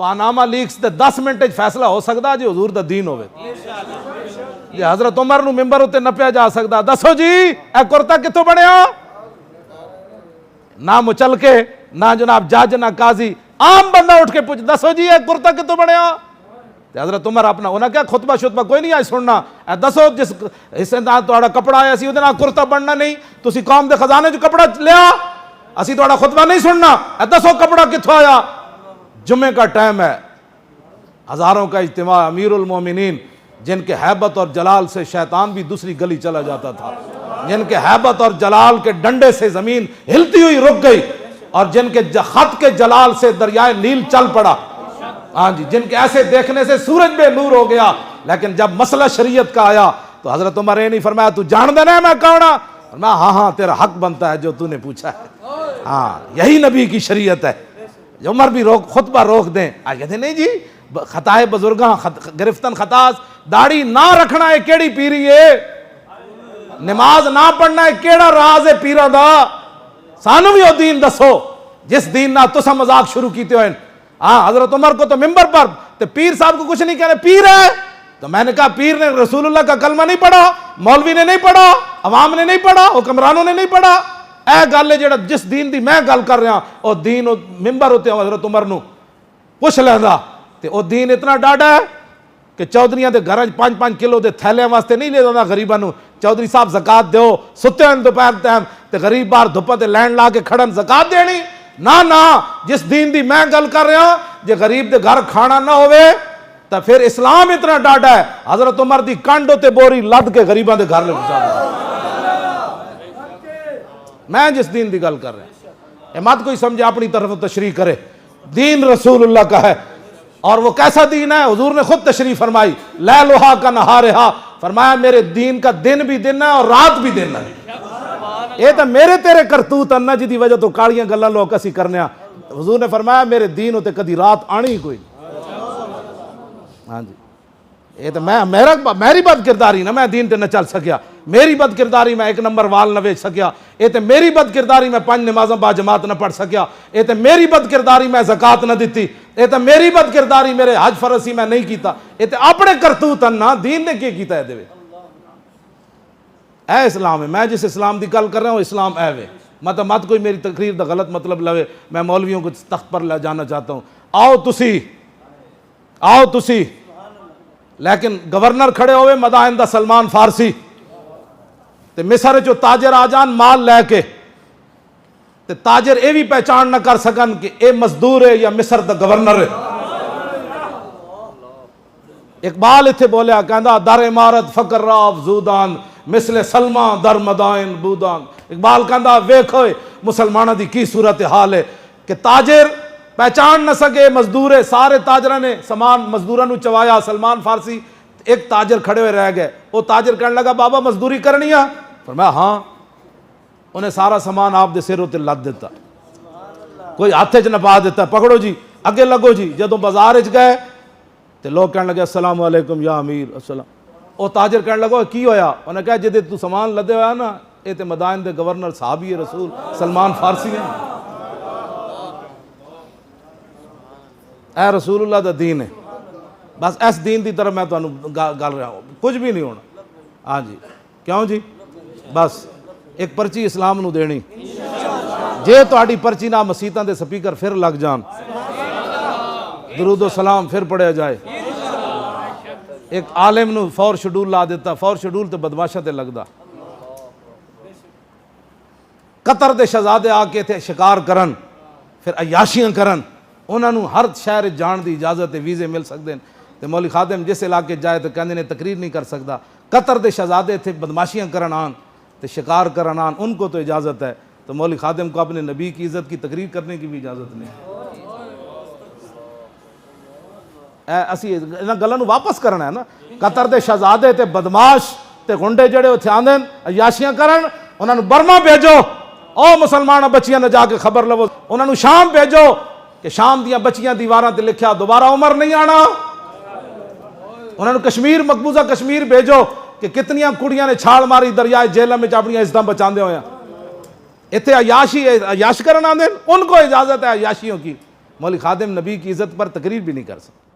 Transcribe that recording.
Panama leaks دے 10 minute فیصلہ ہو سکتا جی حضور دا دین ہوئے جی حضرت عمر نو ممبر ہوتے نپیا جا سکتا دسو جی اے کرتا کتوں بنیا نہ مچل کے نہ جناب جج نہ قاضی عام بندہ اٹھ کے پوچھ دسو جی اے کرتا کتوں بنیا حضرت عمر اپنا انہاں کیا خطبہ شطبہ کوئی نہیں آئی سننا اے دسو جس حصے دا تہاڈا کپڑا آیا سی اودے نال کرتا بننا نہیں تسی قوم دے خزانے چ کپڑا لیا اسی تہاڈا خطبہ نہیں سننا اے دسو کپڑا کتھوں آیا جمعے کا ٹائم ہے ہزاروں کا اجتماع امیر المومنین جن کے ہیبت اور جلال سے شیطان بھی دوسری گلی چلا جاتا تھا جن کے ہیبت اور جلال کے ڈنڈے سے زمین ہلتی ہوئی رک گئی اور جن کے خط کے جلال سے دریائے نیل چل پڑا ہاں جی جن کے ایسے دیکھنے سے سورج بے نور ہو گیا لیکن جب مسئلہ شریعت کا آیا تو حضرت عمر نے نہیں فرمایا تو جان دینا ہے میں کون ہوں فرمایا ہاں ہاں تیرا حق بنتا ہے جو تو نے پوچھا ہے ہاں یہی نبی کی شریعت ہے عمر بھی خطبہ روک دیں کہتے نہیں جی خطائے بزرگاں گرفتن خطاز داڑھی نہ رکھنا ہے کیڑی پیری ہے نماز نہ پڑھنا ہے کیڑا راز ہے پیرا دا سانو بھی وہ دین دسو جس دین نہ تسا مذاق شروع کیتے ہوئے ہاں حضرت عمر کو تو ممبر پر تو پیر صاحب کو کچھ نہیں کہہ رہے پیر ہے تو میں نے کہا پیر نے رسول اللہ کا کلمہ نہیں پڑھا مولوی نے نہیں پڑھا عوام نے نہیں پڑھا حکمرانوں نے نہیں پڑھا اے گل ہے جڑا جس دین دی میں گل کر رہا او دین ممبر ہوتے ہیں حضرت عمر نو پوچھ لیندا تے او دین اتنا ڈاڈا ہے کہ چودھریاں دے گھراں 5-5 کلو دے تھیلے واسطے نہیں لے دوندا غریباں نو چودھری صاحب زکات دیو ستے ہیں دوپہر ٹائم تے غریب بار دھوپا تے لینڈ لا کے کھڑن زکات دینی نہ جس دین دی میں گل کر رہا جے غریب دے گھر کھانا نہ ہوئے تو پھر اسلام اتنا ڈاڈا ہے حضرت عمر دی کنڈ تے بوری لد کے غریباں دے گھر لے پہنچا میں جس دین دی گل کر رہا مت کوئی سمجھے اپنی طرف تشریح کرے دین رسول اللہ کا ہے اور وہ کیسا دین ہے حضور نے خود تشریح فرمائی لیلھا کا نہارھا فرمایا میرے دین کا دن بھی دن ہے اور رات بھی دن ہے یہ تو میرے تیرے کرتوت انا جی دی وجہ تو کالیاں گلاں لوگ اسی کرنے حضور نے فرمایا میرے دین ہوتے کدی رات آنی ہی کوئی ہاں جی یہ تو میری بد کرداری نہ میں دین تے نہ چل سکیا میری بد کرداری میں 1 نمبر وال نہ ویچ سکیا یہ تو میری بد کرداری میں 5 نمازاں با جماعت نہ پڑھ سکیا یہ تو میری بد کرداری میں زکات نہ دیتی یہ تو میری بد کرداری میرے حج فرض میں نہیں کیتا یہ تو اپنے کرتوت انا دین نے کی کیتا ہے دے اے اسلام ہے میں جس اسلام دی گل کر رہا ہوں اسلام اے وے مت کوئی میری تقریر دا غلط مطلب لوے میں مولویوں کو تخت پر لے جانا چاہتا ہوں آؤ تسی لیکن گورنر کھڑے ہوئے مدائن دا سلمان فارسی تے مصر جو تاجر آ جان مال لے کے تے تاجر اے بھی پہچان نہ کر سکن کہ اے مزدور ہے یا مصر دا گورنر ہے اقبال اتھے بولیا کہندا در عمارت فقر را افزودان مثل سلمہ در مدائن بودان اقبال کہندا ویکھو مسلمانہ دی کی صورت حال ہے کہ تاجر پہچان نہ سکے مزدور ہے سارے تاجرہ نے سامان مزدورہ نو چوایا سلمان فارسی ایک تاجر کھڑے ہوئے رہ گئے وہ تاجر کہنے لگا بابا مزدوری کرنی ہے فرمایا ہاں انہیں سارا سامان آپ دے سر ہوتے لد دیتا کوئی ہاتھے چ نپا دیتا پکڑو جی اگے لگو جی جدوں بازار وچ گئے تے لوگ کہنے لگے السلام علیکم یا امیر السلام وہ تاجر کہنے لگا کی ہویا انہیں کہا جدے تو سامان لدے ہویا نا یہ تے مدائن دے گورنر صحابی رسول سلمان فارسی ہیں اے رسول اللہ دا دین ہے بس اس دین دی طرف میں تو گل رہا ہوں کچھ بھی نہیں ہونا ہاں جی کیوں جی بس ایک پرچی اسلام نو دینی جے تہاڈی پرچی نہ مسیتاں دے سپیکر پھر لگ جان درود و سلام پھر پڑھیا جائے ایک عالم نو فور شیڈول لا دیتا فور شیڈول تے بدماشاں تے لگدا قطر دے شہزادے آ کے تھے شکار کرن پھر عیاشیاں کرن انہاں نو ہر شہر جان دی اجازت ویزے مل سکتے ہیں تے مولوی خادم جس علاقے جائے تو کہندے نے تقریر نہیں کر سکتا قطر دے شہزادے تھے بدماشیاں کرن آن تے شکار کرن آن ان کو تو اجازت ہے تو مولوی خادم کو اپنے نبی کی عزت کی تقریر کرنے کی بھی اجازت نہیں اسی انہاں گلاں نو واپس کرنا ہے نا قطر دے شہزادے تے بدماش تے گنڈے جڑے اوتھے آندن عیاشیاں کرن انہاں نو برما بھیجو او مسلمان بچیاں نے جا کے خبر لو انہاں نو شام بھیجو کہ شام دیاں بچیاں دیواراں تے لکھیا دوبارہ عمر نہیں آنا انہاں نو کشمیر مقبوضہ کشمیر بھیجو کہ کتنیاں کڑیاں نے چھال ماری دریائے جہلم وچ اپنی عزتاں بچاندے ہوئے ایتھے عیاش کرن آندے ان کو اجازت ہے عیاشیوں کی مولوی خادم نبی کی عزت پر تقریر بھی نہیں کر سکتا.